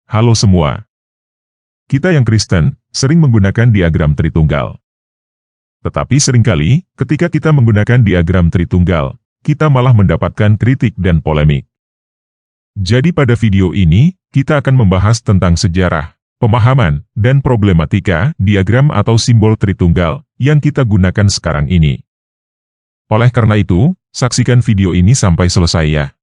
Halo semua. Kita yang Kristen, sering menggunakan diagram Tritunggal. Tetapi seringkali, ketika kita menggunakan diagram Tritunggal, kita malah mendapatkan kritik dan polemik. Jadi pada video ini, kita akan membahas tentang sejarah, pemahaman, dan problematika diagram atau simbol Tritunggal yang kita gunakan sekarang ini. Oleh karena itu, saksikan video ini sampai selesai ya.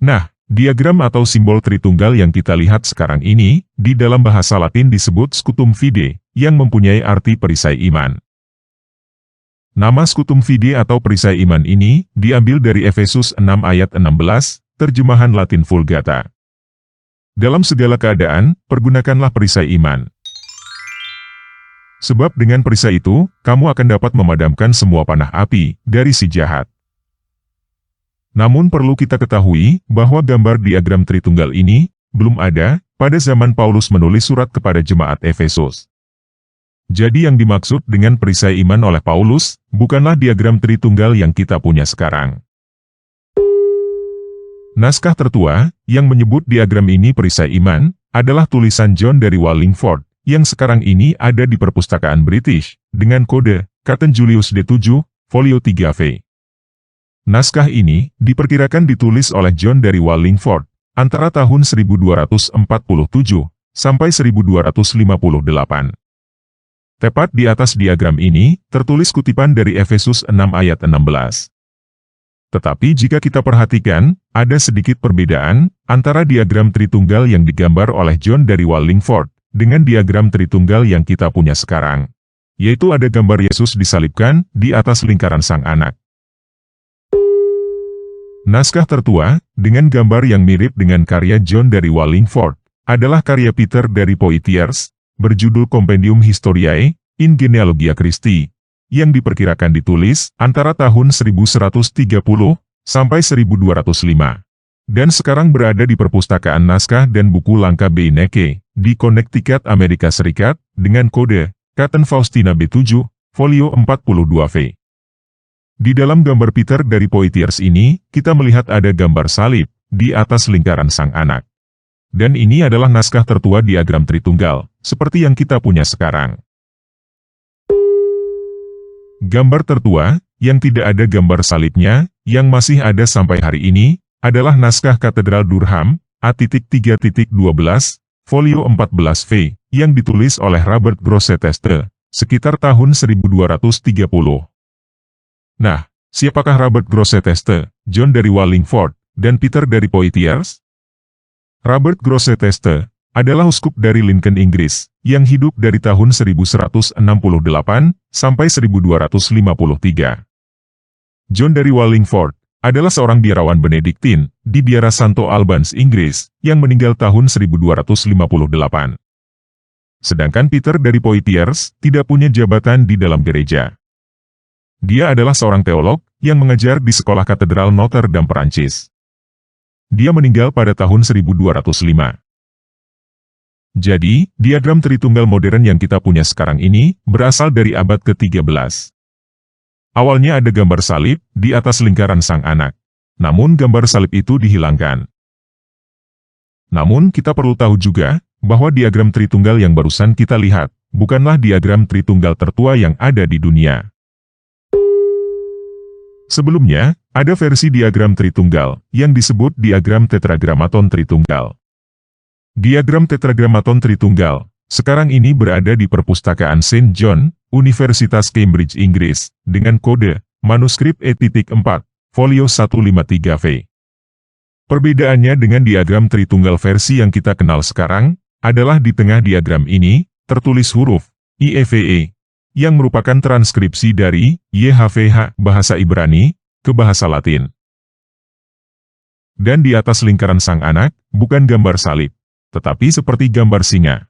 Nah, diagram atau simbol Tritunggal yang kita lihat sekarang ini, di dalam bahasa Latin disebut scutum fide, yang mempunyai arti perisai iman. Nama scutum fide atau perisai iman ini, diambil dari Efesus 6 ayat 16, terjemahan Latin Vulgata. Dalam segala keadaan, pergunakanlah perisai iman. Sebab dengan perisai itu, kamu akan dapat memadamkan semua panah api dari si jahat. Namun perlu kita ketahui bahwa gambar diagram Tritunggal ini belum ada pada zaman Paulus menulis surat kepada jemaat Efesus. Jadi yang dimaksud dengan perisai iman oleh Paulus bukanlah diagram Tritunggal yang kita punya sekarang. Naskah tertua yang menyebut diagram ini perisai iman adalah tulisan John dari Wallingford yang sekarang ini ada di perpustakaan British dengan kode Caten Julius D7, folio 3V. Naskah ini diperkirakan ditulis oleh John dari Wallingford antara tahun 1247 sampai 1258. Tepat di atas diagram ini tertulis kutipan dari Efesus 6 ayat 16. Tetapi jika kita perhatikan, ada sedikit perbedaan antara diagram Tritunggal yang digambar oleh John dari Wallingford dengan diagram Tritunggal yang kita punya sekarang, yaitu ada gambar Yesus disalibkan di atas lingkaran Sang Anak. Naskah tertua, dengan gambar yang mirip dengan karya John dari Wallingford, adalah karya Peter dari Poitiers, berjudul Compendium Historiae in Genealogia Christi, yang diperkirakan ditulis antara tahun 1130 sampai 1205, dan sekarang berada di Perpustakaan Naskah dan Buku Langka Beinecke, di Connecticut, Amerika Serikat, dengan kode Caten Faustina B7, folio 42V. Di dalam gambar Peter dari Poitiers ini, kita melihat ada gambar salib di atas lingkaran Sang Anak. Dan ini adalah naskah tertua diagram Tritunggal, seperti yang kita punya sekarang. Gambar tertua, yang tidak ada gambar salibnya, yang masih ada sampai hari ini, adalah naskah Katedral Durham, A.3.12, folio 14V, yang ditulis oleh Robert Grosseteste, sekitar tahun 1230. Nah, siapakah Robert Grosseteste, John dari Wallingford, dan Peter dari Poitiers? Robert Grosseteste adalah uskup dari Lincoln, Inggris, yang hidup dari tahun 1168 sampai 1253. John dari Wallingford adalah seorang biarawan Benediktin di biara Santo Albans, Inggris, yang meninggal tahun 1258. Sedangkan Peter dari Poitiers tidak punya jabatan di dalam gereja. Dia adalah seorang teolog yang mengajar di Sekolah Katedral Notre Dame, Perancis. Dia meninggal pada tahun 1205. Jadi, diagram Tritunggal modern yang kita punya sekarang ini berasal dari abad ke-13. Awalnya ada gambar salib di atas lingkaran Sang Anak. Namun gambar salib itu dihilangkan. Namun kita perlu tahu juga bahwa diagram Tritunggal yang barusan kita lihat bukanlah diagram Tritunggal tertua yang ada di dunia. Sebelumnya, ada versi diagram Tritunggal, yang disebut diagram Tetragrammaton Tritunggal. Diagram Tetragrammaton Tritunggal, sekarang ini berada di Perpustakaan St. John, Universitas Cambridge, Inggris, dengan kode, manuskrip E.4, folio 153V. Perbedaannya dengan diagram Tritunggal versi yang kita kenal sekarang, adalah di tengah diagram ini, tertulis huruf, IEVE, yang merupakan transkripsi dari YHVH bahasa Ibrani ke bahasa Latin. Dan di atas lingkaran Sang Anak, bukan gambar salib, tetapi seperti gambar singa.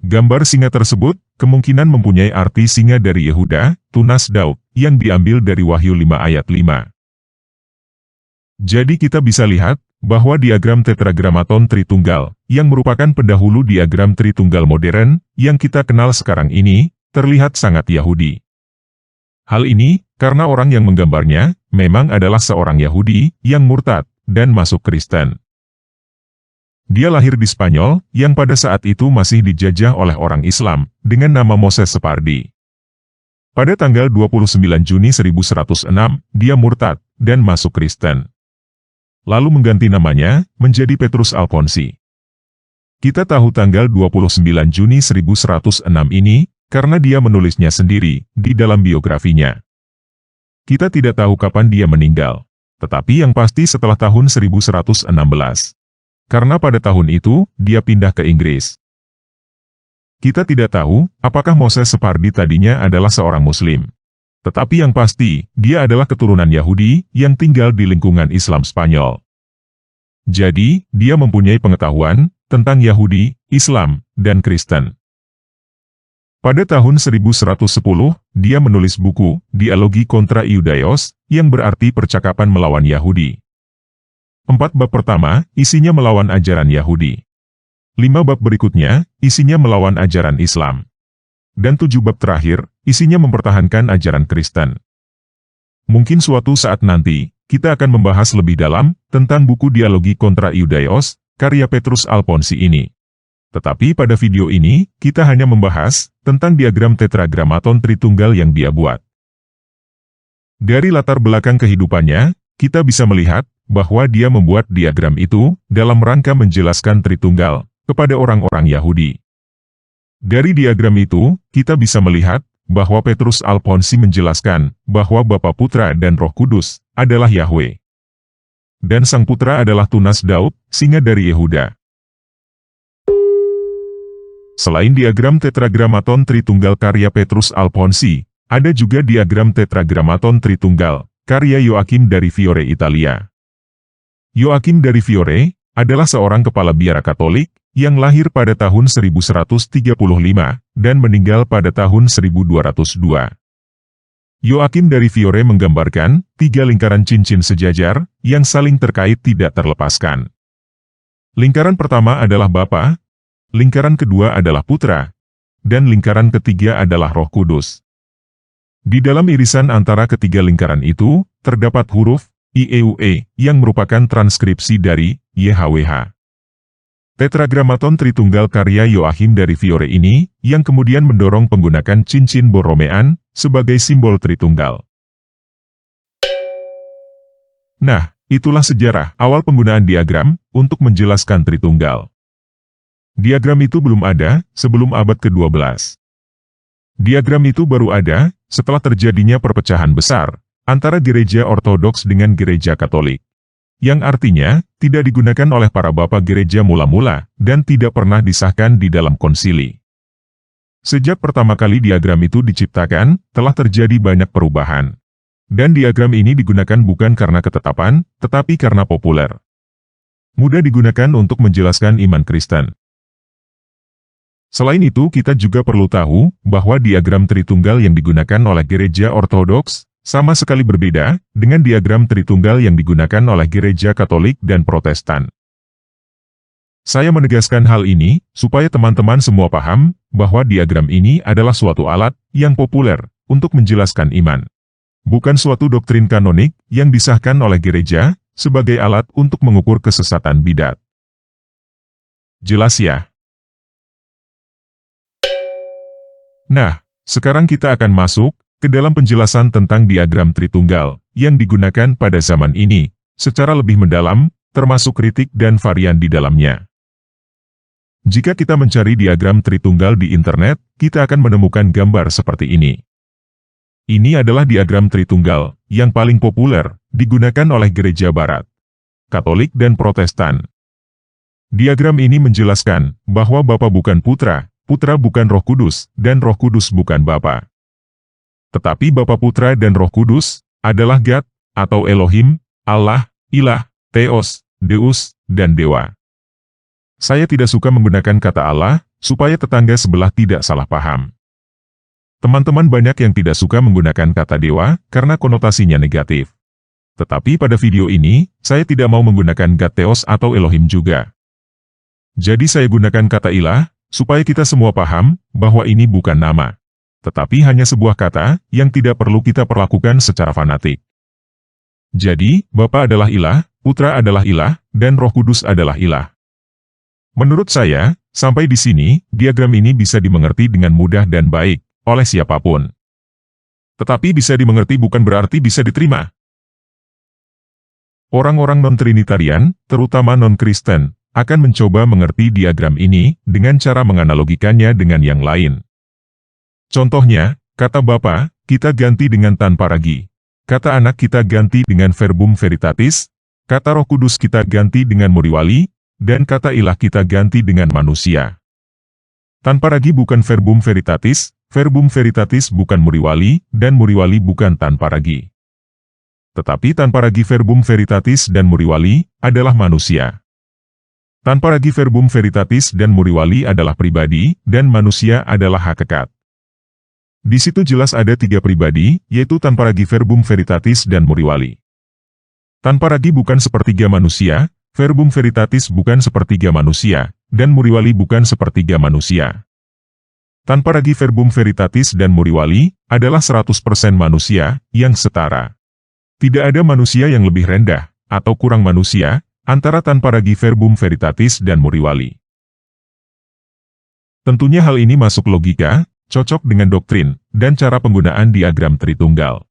Gambar singa tersebut kemungkinan mempunyai arti singa dari Yehuda, tunas Daud, yang diambil dari Wahyu 5 ayat 5. Jadi kita bisa lihat bahwa diagram tetragramaton Tritunggal, yang merupakan pendahulu diagram Tritunggal modern, yang kita kenal sekarang ini, terlihat sangat Yahudi. Hal ini, karena orang yang menggambarnya, memang adalah seorang Yahudi, yang murtad, dan masuk Kristen. Dia lahir di Spanyol, yang pada saat itu masih dijajah oleh orang Islam, dengan nama Moses Separdi. Pada tanggal 29 Juni 1106, dia murtad, dan masuk Kristen. Lalu mengganti namanya, menjadi Petrus Alfonsi. Kita tahu tanggal 29 Juni 1106 ini, karena dia menulisnya sendiri, di dalam biografinya. Kita tidak tahu kapan dia meninggal, tetapi yang pasti setelah tahun 1116. Karena pada tahun itu, dia pindah ke Inggris. Kita tidak tahu, apakah Moses Separdi tadinya adalah seorang Muslim. Tetapi yang pasti, dia adalah keturunan Yahudi, yang tinggal di lingkungan Islam Spanyol. Jadi, dia mempunyai pengetahuan, tentang Yahudi, Islam, dan Kristen. Pada tahun 1110, dia menulis buku, Dialogi kontra Iudaios, yang berarti percakapan melawan Yahudi. 4 bab pertama, isinya melawan ajaran Yahudi. 5 bab berikutnya, isinya melawan ajaran Islam. Dan 7 bab terakhir, isinya mempertahankan ajaran Kristen. Mungkin suatu saat nanti, kita akan membahas lebih dalam, tentang buku Dialogi kontra Iudaios, karya Petrus Alfonsi ini. Tetapi pada video ini, kita hanya membahas, tentang diagram tetragramaton Tritunggal yang dia buat. Dari latar belakang kehidupannya, kita bisa melihat, bahwa dia membuat diagram itu, dalam rangka menjelaskan Tritunggal, kepada orang-orang Yahudi. Dari diagram itu, kita bisa melihat, bahwa Petrus Alfonsi menjelaskan, bahwa Bapa Putra dan Roh Kudus, adalah Yahweh. Dan Sang Putra adalah tunas Daud, singa dari Yehuda. Selain diagram tetragramaton Tritunggal karya Petrus Alfonsi, ada juga diagram tetragramaton Tritunggal, karya Joachim dari Fiore, Italia. Joachim dari Fiore, adalah seorang kepala biara Katolik, yang lahir pada tahun 1135, dan meninggal pada tahun 1202. Joachim dari Fiore menggambarkan, 3 lingkaran cincin sejajar, yang saling terkait tidak terlepaskan. Lingkaran pertama adalah Bapa, lingkaran kedua adalah Putra, dan lingkaran ketiga adalah Roh Kudus. Di dalam irisan antara ketiga lingkaran itu, terdapat huruf IEUE, yang merupakan transkripsi dari YHWH. Tetragramaton Tritunggal karya Joachim dari Fiore ini, yang kemudian mendorong penggunaan cincin Borromean, sebagai simbol Tritunggal. Nah, itulah sejarah awal penggunaan diagram, untuk menjelaskan Tritunggal. Diagram itu belum ada, sebelum abad ke-12. Diagram itu baru ada, setelah terjadinya perpecahan besar, antara gereja Ortodoks dengan gereja Katolik. Yang artinya, tidak digunakan oleh para bapak gereja mula-mula, dan tidak pernah disahkan di dalam konsili. Sejak pertama kali diagram itu diciptakan, telah terjadi banyak perubahan. Dan diagram ini digunakan bukan karena ketetapan, tetapi karena populer. Mudah digunakan untuk menjelaskan iman Kristen. Selain itu, kita juga perlu tahu, bahwa diagram Tritunggal yang digunakan oleh gereja Ortodoks, sama sekali berbeda, dengan diagram Tritunggal yang digunakan oleh gereja Katolik dan Protestan. Saya menegaskan hal ini, supaya teman-teman semua paham, bahwa diagram ini adalah suatu alat, yang populer, untuk menjelaskan iman. Bukan suatu doktrin kanonik, yang disahkan oleh gereja, sebagai alat untuk mengukur kesesatan bidat. Jelas ya? Nah, sekarang kita akan masuk, ke dalam penjelasan tentang diagram Tritunggal, yang digunakan pada zaman ini, secara lebih mendalam, termasuk kritik dan varian di dalamnya. Jika kita mencari diagram Tritunggal di internet, kita akan menemukan gambar seperti ini. Ini adalah diagram Tritunggal, yang paling populer, digunakan oleh gereja Barat, Katolik dan Protestan. Diagram ini menjelaskan, bahwa Bapa bukan Putra, Putra bukan Roh Kudus, dan Roh Kudus bukan Bapa. Tetapi Bapa, Putra dan Roh Kudus, adalah God, atau Elohim, Allah, Ilah, Theos, Deus, dan Dewa. Saya tidak suka menggunakan kata Allah, supaya tetangga sebelah tidak salah paham. Teman-teman banyak yang tidak suka menggunakan kata Dewa, karena konotasinya negatif. Tetapi pada video ini, saya tidak mau menggunakan God Theos atau Elohim juga. Jadi saya gunakan kata ilah, supaya kita semua paham, bahwa ini bukan nama. Tetapi hanya sebuah kata, yang tidak perlu kita perlakukan secara fanatik. Jadi, Bapa adalah ilah, Putra adalah ilah, dan Roh Kudus adalah ilah. Menurut saya, sampai di sini, diagram ini bisa dimengerti dengan mudah dan baik, oleh siapapun. Tetapi bisa dimengerti bukan berarti bisa diterima. Orang-orang non-Trinitarian, terutama non-Kristen, akan mencoba mengerti diagram ini dengan cara menganalogikannya dengan yang lain. Contohnya, kata Bapa, kita ganti dengan tanpa ragi. Kata anak kita ganti dengan verbum veritatis, kata Roh Kudus kita ganti dengan muriwali, dan kata ilah kita ganti dengan manusia. Tanpa ragi bukan verbum veritatis bukan muriwali, dan muriwali bukan tanpa ragi. Tetapi tanpa ragi verbum veritatis dan muriwali adalah manusia. Tanpa ragi verbum veritatis dan muriwali adalah pribadi, dan manusia adalah hakikat. Di situ jelas ada 3 pribadi, yaitu tanpa ragi verbum veritatis dan muriwali. Tanpa ragi bukan sepertiga manusia, verbum veritatis bukan sepertiga manusia, dan muriwali bukan sepertiga manusia. Tanpa ragi verbum veritatis dan muriwali adalah 100% manusia yang setara. Tidak ada manusia yang lebih rendah atau kurang manusia antara tanpa ragi verbum veritatis dan muriwali. Tentunya hal ini masuk logika, cocok dengan doktrin, dan cara penggunaan diagram Tritunggal.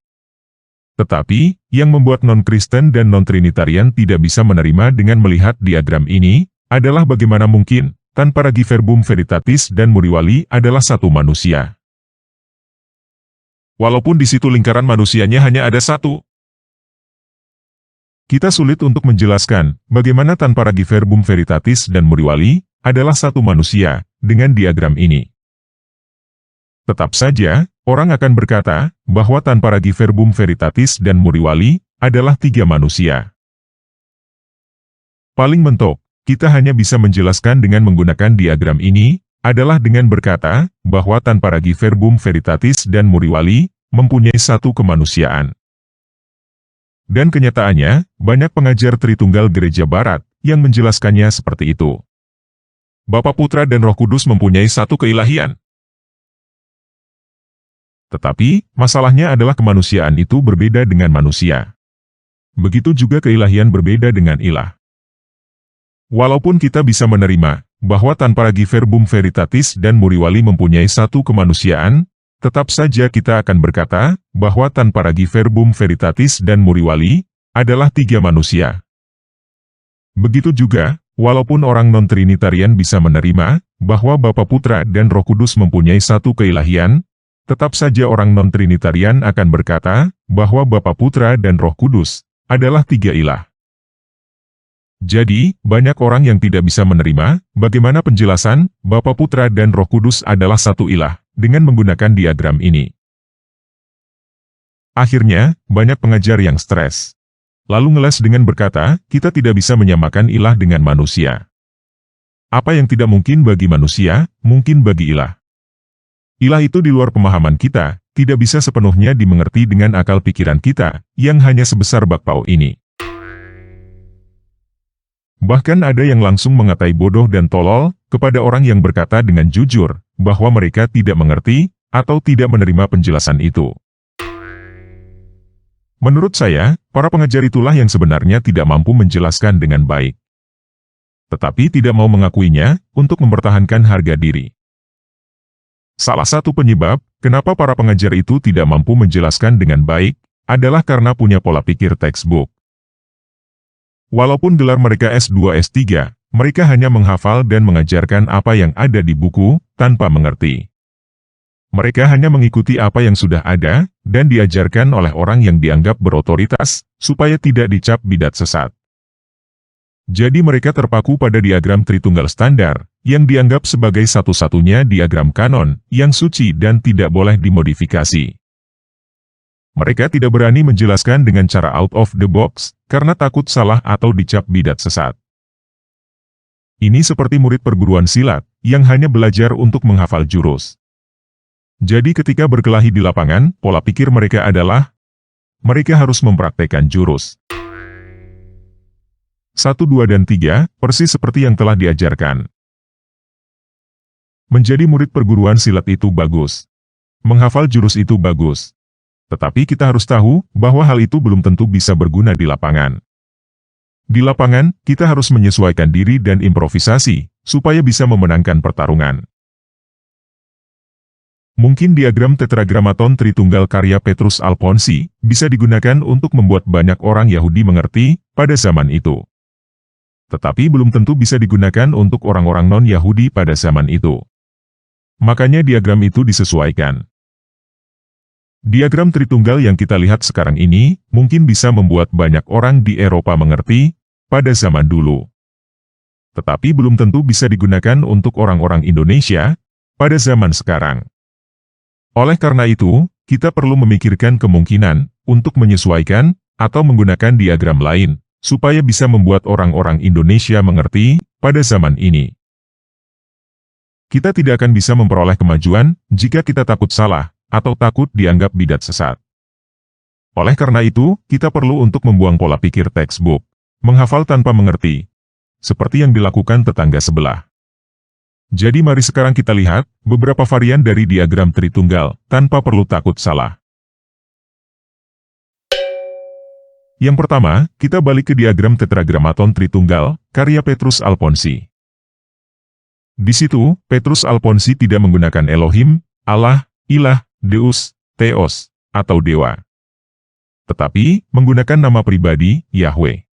Tetapi, yang membuat non-Kristen dan non-Trinitarian tidak bisa menerima dengan melihat diagram ini, adalah bagaimana mungkin, tanpa ragi verbum veritatis dan muriwali adalah satu manusia. Walaupun di situ lingkaran manusianya hanya ada satu. Kita sulit untuk menjelaskan, bagaimana tanpa ragi verbum veritatis dan muriwali, adalah satu manusia, dengan diagram ini. Tetap saja, orang akan berkata, bahwa tanpa ragi verbum veritatis dan muriwali, adalah 3 manusia. Paling mentok, kita hanya bisa menjelaskan dengan menggunakan diagram ini, adalah dengan berkata, bahwa tanpa ragi verbum veritatis dan muriwali, mempunyai satu kemanusiaan. Dan kenyataannya, banyak pengajar Tritunggal Gereja Barat, yang menjelaskannya seperti itu. Bapa, Putra dan Roh Kudus mempunyai satu keilahian. Tetapi, masalahnya adalah kemanusiaan itu berbeda dengan manusia. Begitu juga keilahian berbeda dengan ilah. Walaupun kita bisa menerima, bahwa tanpa ragi verbum veritatis dan muriwali mempunyai satu kemanusiaan, tetap saja kita akan berkata, bahwa tanpa ragi verbum veritatis dan muriwali, adalah 3 manusia. Begitu juga, walaupun orang non-Trinitarian bisa menerima, bahwa Bapa, Putra dan Roh Kudus mempunyai satu keilahian, tetap saja orang non-Trinitarian akan berkata, bahwa Bapa, Putra dan Roh Kudus, adalah 3 ilah. Jadi, banyak orang yang tidak bisa menerima, bagaimana penjelasan, Bapa, Putra dan Roh Kudus adalah satu ilah, dengan menggunakan diagram ini. Akhirnya, banyak pengajar yang stres. Lalu ngeles dengan berkata, kita tidak bisa menyamakan ilah dengan manusia. Apa yang tidak mungkin bagi manusia, mungkin bagi ilah. Ilah itu di luar pemahaman kita, tidak bisa sepenuhnya dimengerti dengan akal pikiran kita, yang hanya sebesar bakpao ini. Bahkan ada yang langsung mengatai bodoh dan tolol, kepada orang yang berkata dengan jujur, bahwa mereka tidak mengerti, atau tidak menerima penjelasan itu. Menurut saya, para pengajar itulah yang sebenarnya tidak mampu menjelaskan dengan baik. Tetapi tidak mau mengakuinya, untuk mempertahankan harga diri. Salah satu penyebab, kenapa para pengajar itu tidak mampu menjelaskan dengan baik, adalah karena punya pola pikir textbook. Walaupun gelar mereka S2 S3, mereka hanya menghafal dan mengajarkan apa yang ada di buku, tanpa mengerti. Mereka hanya mengikuti apa yang sudah ada, dan diajarkan oleh orang yang dianggap berotoritas, supaya tidak dicap bidat sesat. Jadi mereka terpaku pada diagram Tritunggal standar, yang dianggap sebagai satu-satunya diagram kanon, yang suci dan tidak boleh dimodifikasi. Mereka tidak berani menjelaskan dengan cara out of the box, karena takut salah atau dicap bidat sesat. Ini seperti murid perguruan silat, yang hanya belajar untuk menghafal jurus. Jadi ketika berkelahi di lapangan, pola pikir mereka adalah, mereka harus mempraktekkan jurus 1, 2, dan 3, persis seperti yang telah diajarkan. Menjadi murid perguruan silat itu bagus. Menghafal jurus itu bagus. Tetapi kita harus tahu bahwa hal itu belum tentu bisa berguna di lapangan. Di lapangan, kita harus menyesuaikan diri dan improvisasi, supaya bisa memenangkan pertarungan. Mungkin diagram tetragramaton Tritunggal karya Petrus Alfonsi bisa digunakan untuk membuat banyak orang Yahudi mengerti pada zaman itu. Tetapi belum tentu bisa digunakan untuk orang-orang non-Yahudi pada zaman itu. Makanya diagram itu disesuaikan. Diagram Tritunggal yang kita lihat sekarang ini mungkin bisa membuat banyak orang di Eropa mengerti pada zaman dulu. Tetapi belum tentu bisa digunakan untuk orang-orang Indonesia pada zaman sekarang. Oleh karena itu, kita perlu memikirkan kemungkinan untuk menyesuaikan atau menggunakan diagram lain, supaya bisa membuat orang-orang Indonesia mengerti pada zaman ini. Kita tidak akan bisa memperoleh kemajuan jika kita takut salah, atau takut dianggap bidat sesat. Oleh karena itu, kita perlu untuk membuang pola pikir textbook, menghafal tanpa mengerti, seperti yang dilakukan tetangga sebelah. Jadi mari sekarang kita lihat beberapa varian dari diagram Tritunggal, tanpa perlu takut salah. Yang pertama, kita balik ke diagram tetragramaton Tritunggal, karya Petrus Alfonsi. Di situ, Petrus Alfonsi tidak menggunakan Elohim, Allah, Ilah, Deus, Theos, atau Dewa. Tetapi, menggunakan nama pribadi, Yahweh.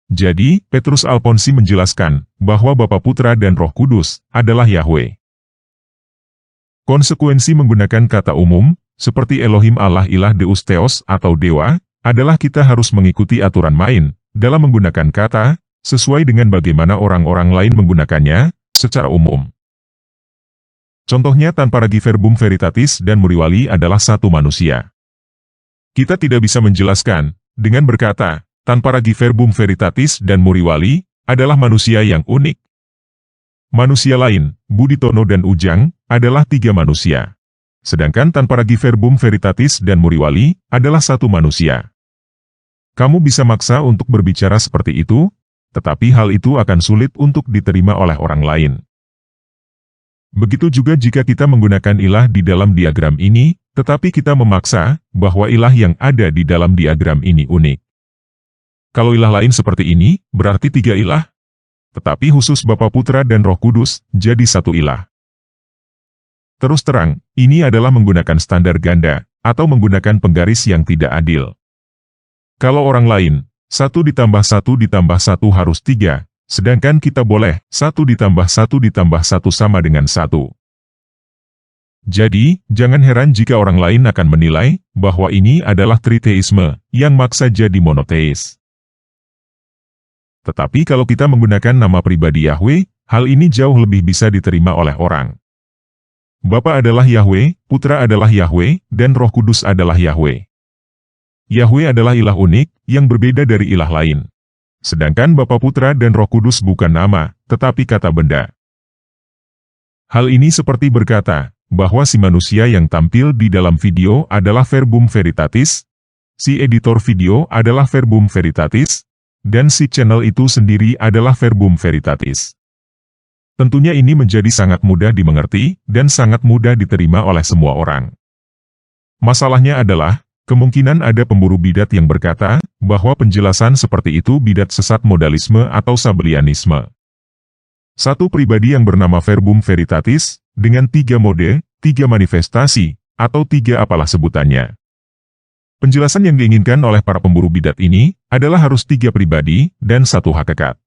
Jadi, Petrus Alfonsi menjelaskan bahwa Bapa, Putra, dan Roh Kudus adalah Yahweh. Konsekuensi menggunakan kata umum, seperti Elohim, Allah, Ilah, Deus, Theos, atau Dewa, adalah kita harus mengikuti aturan main dalam menggunakan kata, sesuai dengan bagaimana orang-orang lain menggunakannya secara umum. Contohnya tanpa ragi verbum veritatis dan muriwali adalah satu manusia. Kita tidak bisa menjelaskan dengan berkata, tanpa ragi verbum veritatis dan muriwali adalah manusia yang unik. Manusia lain, Budi Tono dan Ujang, adalah 3 manusia. Sedangkan tanpa ragi verbum veritatis dan muriwali adalah satu manusia. Kamu bisa maksa untuk berbicara seperti itu, tetapi hal itu akan sulit untuk diterima oleh orang lain. Begitu juga jika kita menggunakan ilah di dalam diagram ini, tetapi kita memaksa bahwa ilah yang ada di dalam diagram ini unik. Kalau ilah lain seperti ini, berarti 3 ilah. Tetapi khusus Bapa, Putra, dan Roh Kudus, jadi 1 ilah. Terus terang, ini adalah menggunakan standar ganda, atau menggunakan penggaris yang tidak adil. Kalau orang lain, 1 ditambah 1 ditambah 1 harus 3, sedangkan kita boleh 1 ditambah 1 ditambah 1 sama dengan 1. Jadi, jangan heran jika orang lain akan menilai bahwa ini adalah triteisme yang maksa jadi monoteis. Tetapi kalau kita menggunakan nama pribadi Yahweh, hal ini jauh lebih bisa diterima oleh orang. Bapa adalah Yahweh, Putra adalah Yahweh, dan Roh Kudus adalah Yahweh. Yahweh adalah ilah unik yang berbeda dari ilah lain. Sedangkan Bapa, Putra, dan Roh Kudus bukan nama, tetapi kata benda. Hal ini seperti berkata bahwa si manusia yang tampil di dalam video adalah verbum veritatis, si editor video adalah verbum veritatis, dan si channel itu sendiri adalah verbum veritatis. Tentunya ini menjadi sangat mudah dimengerti dan sangat mudah diterima oleh semua orang. Masalahnya adalah, kemungkinan ada pemburu bidat yang berkata bahwa penjelasan seperti itu bidat sesat modalisme atau sabelianisme. Satu pribadi yang bernama verbum veritatis, dengan 3 mode, 3 manifestasi, atau 3 apalah sebutannya. Penjelasan yang diinginkan oleh para pemburu bidat ini adalah harus 3 pribadi dan 1 hakikat.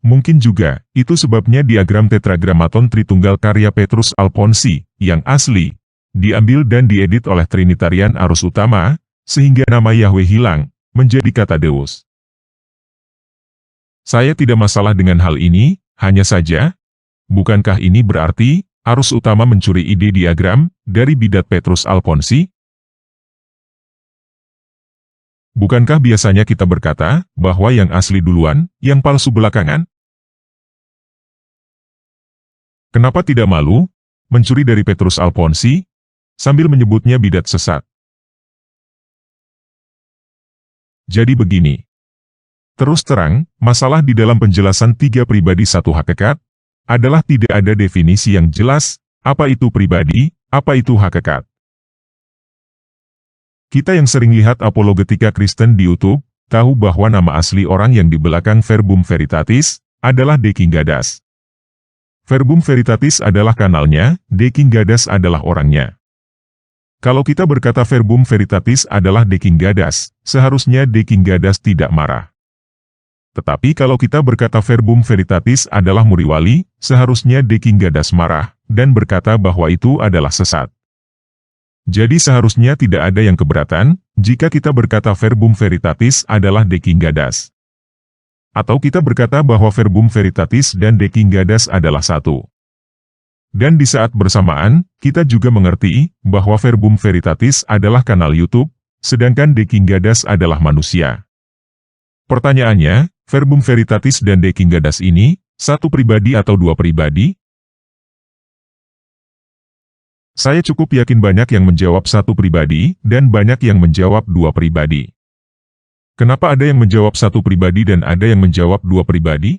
Mungkin juga, itu sebabnya diagram tetragramaton Tritunggal karya Petrus Alfonsi, yang asli, diambil dan diedit oleh Trinitarian arus utama, sehingga nama Yahweh hilang, menjadi kata Deus. Saya tidak masalah dengan hal ini, hanya saja, bukankah ini berarti, arus utama mencuri ide diagram, dari bidat Petrus Alfonsi? Bukankah biasanya kita berkata, bahwa yang asli duluan, yang palsu belakangan? Kenapa tidak malu, mencuri dari Petrus Alfonsi, sambil menyebutnya bidat sesat? Jadi begini. Terus terang, masalah di dalam penjelasan tiga pribadi satu hakikat, adalah tidak ada definisi yang jelas, apa itu pribadi, apa itu hakikat. Kita yang sering lihat apologetika Kristen di YouTube, tahu bahwa nama asli orang yang di belakang Verbum Veritatis, adalah De King Gadas. Verbum Veritatis adalah kanalnya, De King Gadas adalah orangnya. Kalau kita berkata Verbum Veritatis adalah De King Gadas, seharusnya De King Gadas tidak marah. Tetapi kalau kita berkata Verbum Veritatis adalah Muriwali, seharusnya De King Gadas marah, dan berkata bahwa itu adalah sesat. Jadi seharusnya tidak ada yang keberatan, jika kita berkata Verbum Veritatis adalah De King Gadas. Atau kita berkata bahwa Verbum Veritatis dan De King Gadas adalah satu. Dan di saat bersamaan, kita juga mengerti bahwa Verbum Veritatis adalah kanal YouTube, sedangkan De King Gadas adalah manusia. Pertanyaannya, Verbum Veritatis dan De King Gadas ini, satu pribadi atau dua pribadi? Saya cukup yakin banyak yang menjawab satu pribadi, dan banyak yang menjawab dua pribadi. Kenapa ada yang menjawab satu pribadi dan ada yang menjawab dua pribadi?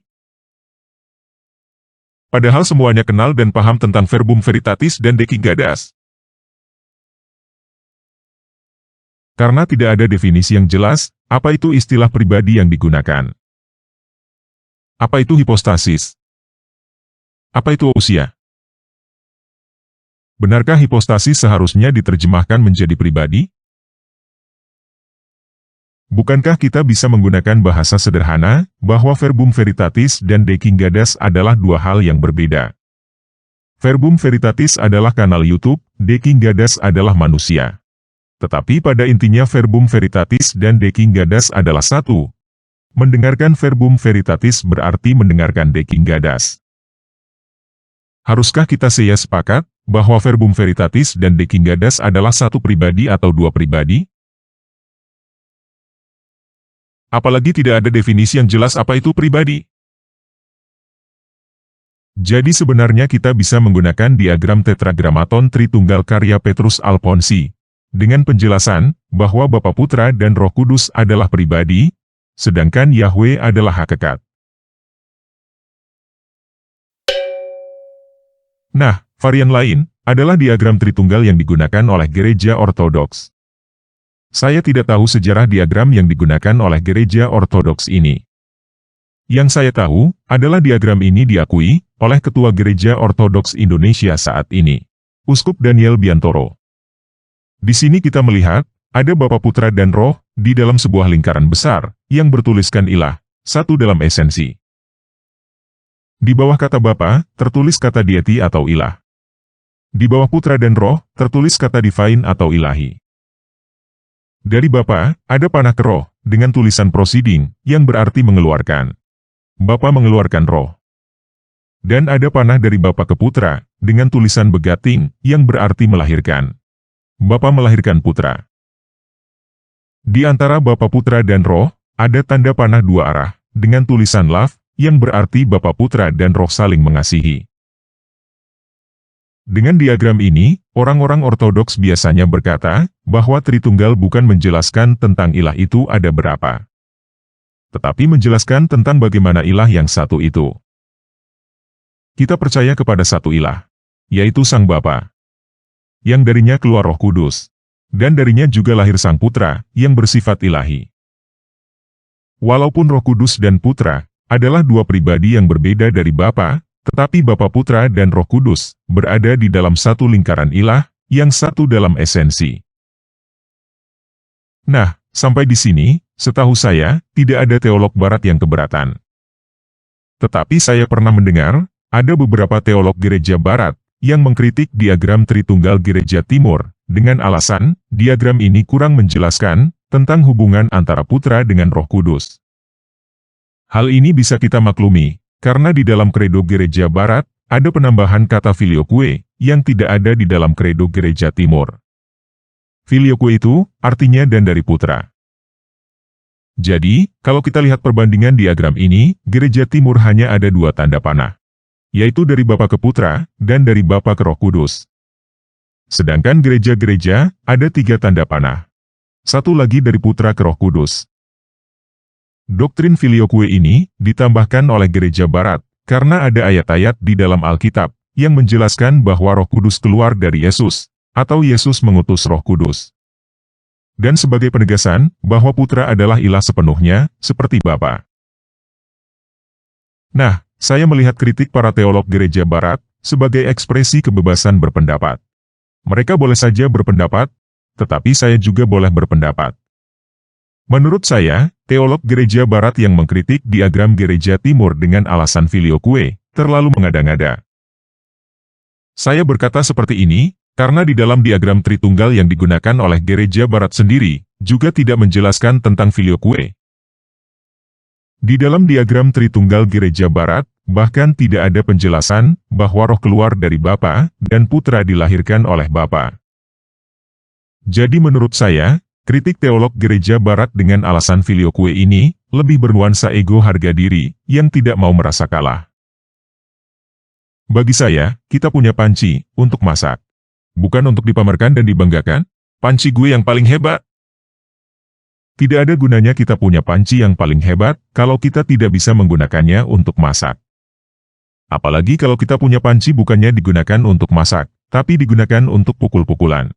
Padahal semuanya kenal dan paham tentang Verbum Veritatis dan De King Gadas. Karena tidak ada definisi yang jelas, apa itu istilah pribadi yang digunakan? Apa itu hipostasis? Apa itu ousia? Benarkah hipostasis seharusnya diterjemahkan menjadi pribadi? Bukankah kita bisa menggunakan bahasa sederhana, bahwa Verbum Veritatis dan De King Gadas adalah dua hal yang berbeda? Verbum Veritatis adalah kanal YouTube, De King Gadas adalah manusia. Tetapi pada intinya Verbum Veritatis dan De King Gadas adalah satu. Mendengarkan Verbum Veritatis berarti mendengarkan De King Gadas. Haruskah kita sepakat bahwa Verbum Veritatis dan De King Gadas adalah satu pribadi atau dua pribadi? Apalagi tidak ada definisi yang jelas apa itu pribadi. Jadi sebenarnya kita bisa menggunakan diagram tetragramaton Tritunggal karya Petrus Alfonsi, dengan penjelasan bahwa Bapa Putra dan Roh Kudus adalah pribadi, sedangkan Yahweh adalah hakikat. Nah, varian lain adalah diagram Tritunggal yang digunakan oleh Gereja Ortodoks. Saya tidak tahu sejarah diagram yang digunakan oleh Gereja Ortodoks ini. Yang saya tahu adalah diagram ini diakui oleh Ketua Gereja Ortodoks Indonesia saat ini, Uskup Daniel Biantoro. Di sini kita melihat ada Bapa, Putra, dan Roh di dalam sebuah lingkaran besar yang bertuliskan ilah, satu dalam esensi. Di bawah kata Bapa tertulis kata deity atau ilah. Di bawah Putra dan Roh tertulis kata divine atau ilahi. Dari Bapa ada panah ke Roh dengan tulisan proceeding yang berarti mengeluarkan. Bapa mengeluarkan Roh. Dan ada panah dari Bapa ke Putra dengan tulisan begetting yang berarti melahirkan. Bapa melahirkan Putra. Di antara Bapa, Putra, dan Roh, ada tanda panah dua arah, dengan tulisan love, yang berarti Bapa, Putra, dan Roh saling mengasihi. Dengan diagram ini, orang-orang ortodoks biasanya berkata, bahwa Tritunggal bukan menjelaskan tentang ilah itu ada berapa, tetapi menjelaskan tentang bagaimana ilah yang satu itu. Kita percaya kepada satu ilah, yaitu Sang Bapa, yang darinya keluar Roh Kudus, dan darinya juga lahir Sang Putra, yang bersifat ilahi. Walaupun Roh Kudus dan Putra adalah dua pribadi yang berbeda dari Bapa, tetapi Bapa, Putra, dan Roh Kudus berada di dalam satu lingkaran ilah, yang satu dalam esensi. Nah, sampai di sini, setahu saya, tidak ada teolog Barat yang keberatan. Tetapi saya pernah mendengar, ada beberapa teolog Gereja Barat yang mengkritik diagram Tritunggal Gereja Timur, dengan alasan, diagram ini kurang menjelaskan tentang hubungan antara Putra dengan Roh Kudus. Hal ini bisa kita maklumi, karena di dalam kredo Gereja Barat, ada penambahan kata filioque, yang tidak ada di dalam kredo Gereja Timur. Filioque itu, artinya dan dari Putra. Jadi, kalau kita lihat perbandingan diagram ini, Gereja Timur hanya ada dua tanda panah, yaitu dari Bapa ke Putra, dan dari Bapa ke Roh Kudus. Sedangkan gereja-gereja, ada tiga tanda panah. Satu lagi dari Putra ke Roh Kudus. Doktrin filioque ini ditambahkan oleh gereja barat, karena ada ayat-ayat di dalam Alkitab yang menjelaskan bahwa Roh Kudus keluar dari Yesus, atau Yesus mengutus Roh Kudus. Dan sebagai penegasan bahwa Putra adalah ilah sepenuhnya, seperti Bapa. Nah, saya melihat kritik para teolog gereja barat sebagai ekspresi kebebasan berpendapat. Mereka boleh saja berpendapat, tetapi saya juga boleh berpendapat. Menurut saya, teolog gereja barat yang mengkritik diagram gereja timur dengan alasan filioque terlalu mengada-ngada. Saya berkata seperti ini, karena di dalam diagram Tritunggal yang digunakan oleh gereja barat sendiri, juga tidak menjelaskan tentang filioque. Di dalam diagram Tritunggal gereja barat, bahkan tidak ada penjelasan bahwa Roh keluar dari Bapa dan Putra dilahirkan oleh Bapa. Jadi menurut saya, kritik teolog gereja barat dengan alasan filioque ini lebih bernuansa ego harga diri yang tidak mau merasa kalah. Bagi saya, kita punya panci untuk masak. Bukan untuk dipamerkan dan dibanggakan, panci gue yang paling hebat. Tidak ada gunanya kita punya panci yang paling hebat kalau kita tidak bisa menggunakannya untuk masak. Apalagi kalau kita punya panci bukannya digunakan untuk masak, tapi digunakan untuk pukul-pukulan.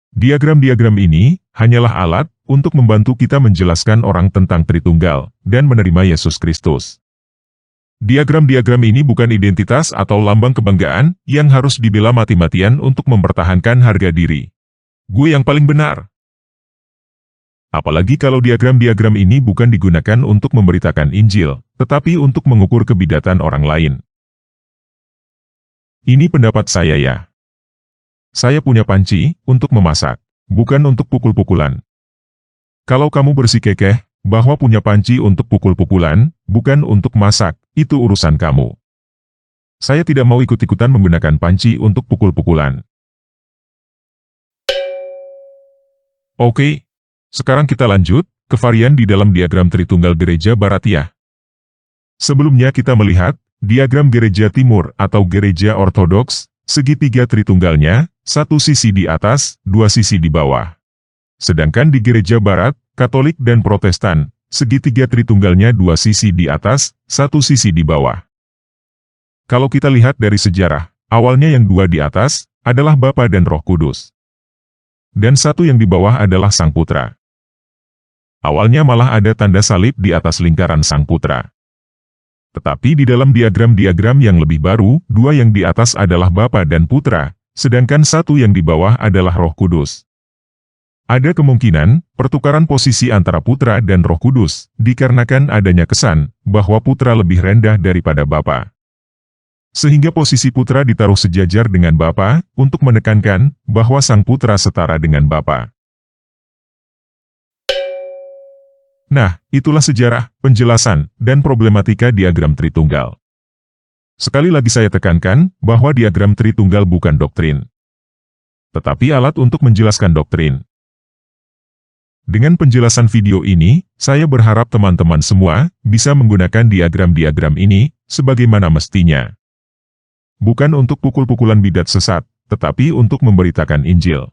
Diagram-diagram ini hanyalah alat untuk membantu kita menjelaskan orang tentang Tritunggal dan menerima Yesus Kristus. Diagram-diagram ini bukan identitas atau lambang kebanggaan yang harus dibela mati-matian untuk mempertahankan harga diri. Gue yang paling benar. Apalagi kalau diagram-diagram ini bukan digunakan untuk memberitakan Injil, tetapi untuk mengukur kebidatan orang lain. Ini pendapat saya ya. Saya punya panci untuk memasak, bukan untuk pukul-pukulan. Kalau kamu bersikukuh bahwa punya panci untuk pukul-pukulan, bukan untuk masak, itu urusan kamu. Saya tidak mau ikut-ikutan menggunakan panci untuk pukul-pukulan. Oke, sekarang kita lanjut ke varian di dalam diagram Tritunggal gereja barat ya. Sebelumnya kita melihat diagram gereja timur atau gereja ortodoks, segitiga Tritunggalnya, satu sisi di atas, dua sisi di bawah. Sedangkan di gereja barat, Katolik dan Protestan, segitiga Tritunggalnya dua sisi di atas, satu sisi di bawah. Kalau kita lihat dari sejarah, awalnya yang dua di atas adalah Bapa dan Roh Kudus. Dan satu yang di bawah adalah Sang Putra. Awalnya malah ada tanda salib di atas lingkaran Sang Putra. Tetapi di dalam diagram-diagram yang lebih baru, dua yang di atas adalah Bapa dan Putra, sedangkan satu yang di bawah adalah Roh Kudus. Ada kemungkinan pertukaran posisi antara Putra dan Roh Kudus, dikarenakan adanya kesan bahwa Putra lebih rendah daripada Bapa. Sehingga posisi Putra ditaruh sejajar dengan Bapa, untuk menekankan bahwa Sang Putra setara dengan Bapa. Nah, itulah sejarah, penjelasan, dan problematika diagram Tritunggal. Sekali lagi saya tekankan bahwa diagram Tritunggal bukan doktrin, tetapi alat untuk menjelaskan doktrin. Dengan penjelasan video ini, saya berharap teman-teman semua bisa menggunakan diagram-diagram ini sebagaimana mestinya. Bukan untuk pukul-pukulan bidat sesat, tetapi untuk memberitakan Injil.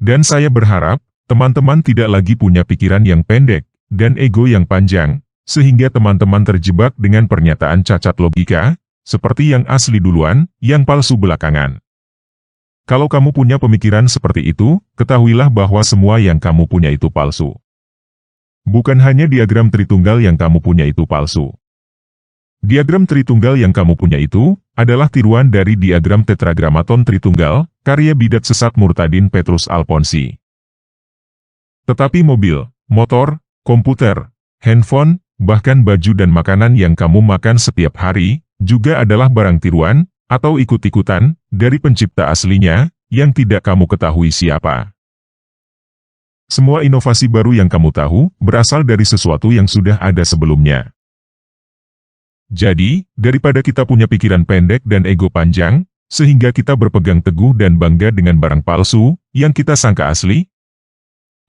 Dan saya berharap, teman-teman tidak lagi punya pikiran yang pendek, dan ego yang panjang, sehingga teman-teman terjebak dengan pernyataan cacat logika, seperti yang asli duluan, yang palsu belakangan. Kalau kamu punya pemikiran seperti itu, ketahuilah bahwa semua yang kamu punya itu palsu. Bukan hanya diagram Tritunggal yang kamu punya itu palsu. Diagram Tritunggal yang kamu punya itu adalah tiruan dari diagram Tetragramaton Tritunggal, karya bidat sesat murtadin Petrus Alfonsi. Tetapi mobil, motor, komputer, handphone, bahkan baju dan makanan yang kamu makan setiap hari, juga adalah barang tiruan, atau ikut-ikutan, dari pencipta aslinya, yang tidak kamu ketahui siapa. Semua inovasi baru yang kamu tahu, berasal dari sesuatu yang sudah ada sebelumnya. Jadi, daripada kita punya pikiran pendek dan ego panjang, sehingga kita berpegang teguh dan bangga dengan barang palsu, yang kita sangka asli,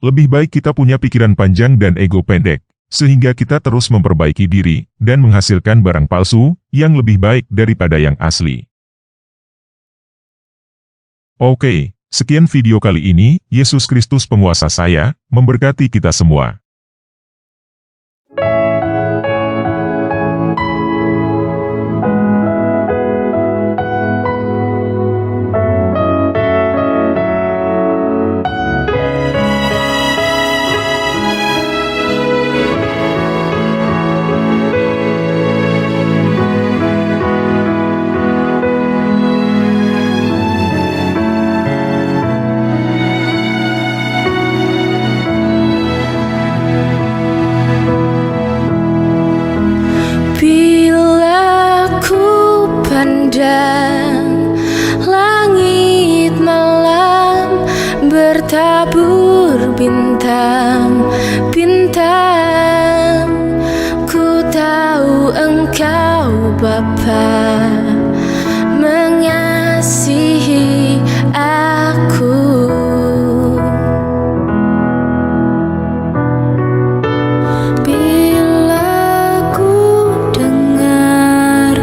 lebih baik kita punya pikiran panjang dan ego pendek, sehingga kita terus memperbaiki diri, dan menghasilkan barang palsu, yang lebih baik daripada yang asli. Oke, Sekian video kali ini, Yesus Kristus penguasa saya, memberkati kita semua. Langit malam bertabur bintang-bintang, ku tahu Engkau Bapa mengasihi aku. Bila ku dengar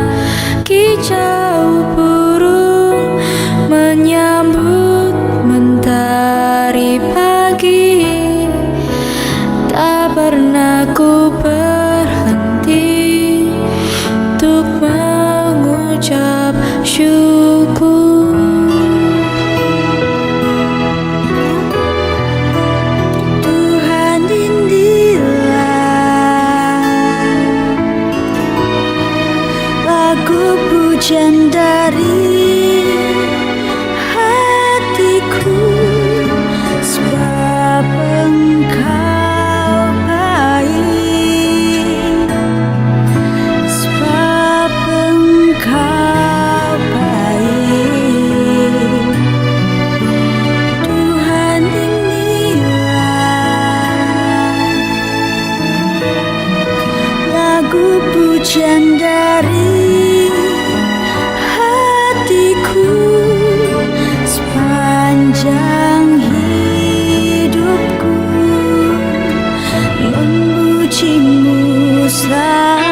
kicau burung menyambut mentari pagi, tak pernah ku berhenti untuk mengucap syukur. Tuhan, inilah lagu pujian dari hatiku, sebab Engkau baik, sebab Engkau baik. Tuhan, inilah lagu pujian dari hatiku, sepanjang hidupku memujimu selalu.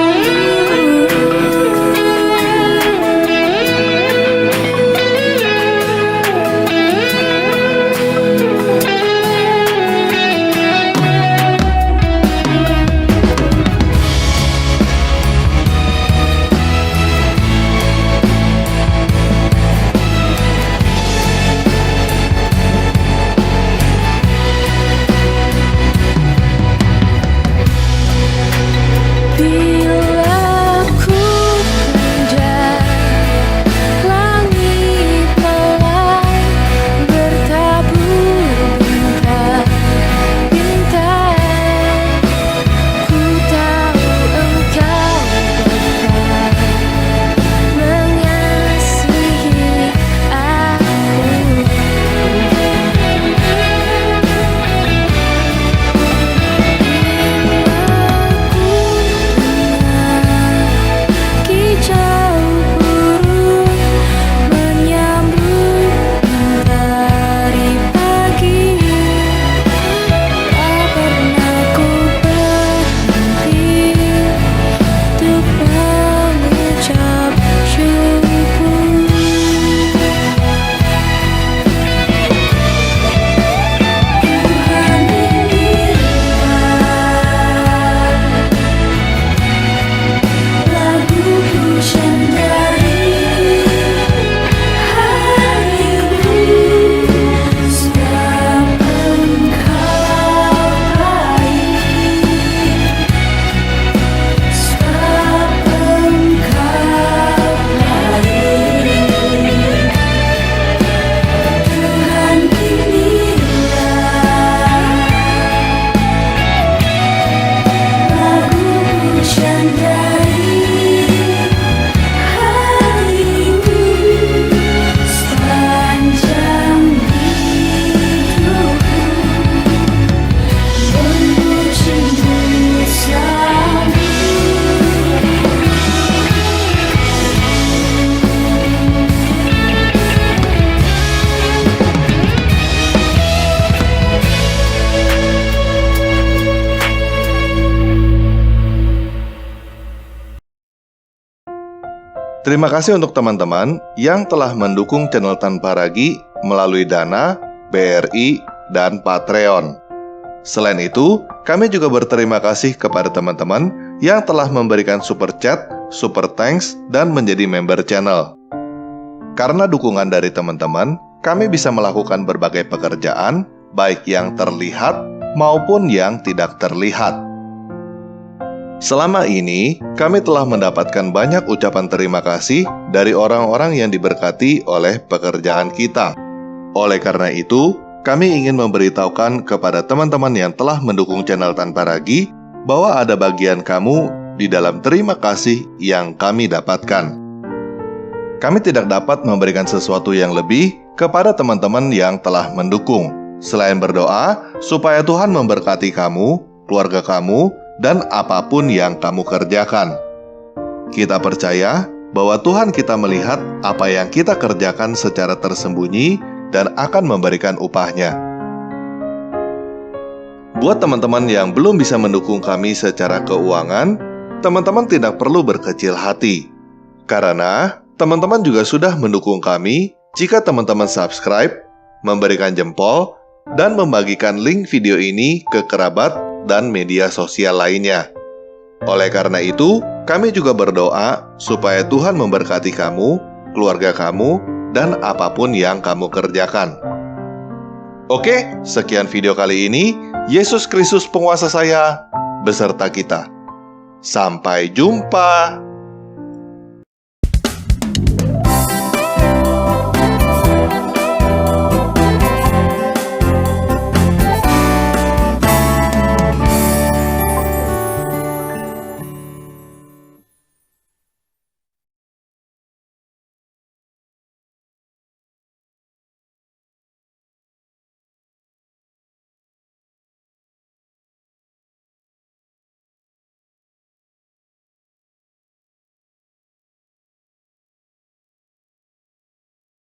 Terima kasih untuk teman-teman yang telah mendukung channel Tanpa Ragi melalui Dana, BRI, dan Patreon. Selain itu, kami juga berterima kasih kepada teman-teman yang telah memberikan super chat, super thanks, dan menjadi member channel. Karena dukungan dari teman-teman, kami bisa melakukan berbagai pekerjaan, baik yang terlihat maupun yang tidak terlihat. Selama ini, kami telah mendapatkan banyak ucapan terima kasih dari orang-orang yang diberkati oleh pekerjaan kita. Oleh karena itu, kami ingin memberitahukan kepada teman-teman yang telah mendukung channel Tanpa Ragi bahwa ada bagian kamu di dalam terima kasih yang kami dapatkan. Kami tidak dapat memberikan sesuatu yang lebih kepada teman-teman yang telah mendukung, selain berdoa supaya Tuhan memberkati kamu, keluarga kamu, dan apapun yang kamu kerjakan. Kita percaya bahwa Tuhan kita melihat apa yang kita kerjakan secara tersembunyi dan akan memberikan upahnya. Buat teman-teman yang belum bisa mendukung kami secara keuangan, teman-teman tidak perlu berkecil hati. Karena teman-teman juga sudah mendukung kami jika teman-teman subscribe, memberikan jempol, dan membagikan link video ini ke kerabat dan media sosial lainnya. Oleh karena itu, kami juga berdoa supaya Tuhan memberkati kamu, keluarga kamu, dan apapun yang kamu kerjakan. Oke, sekian video kali ini. Yesus Kristus penguasa saya, beserta kita. Sampai jumpa.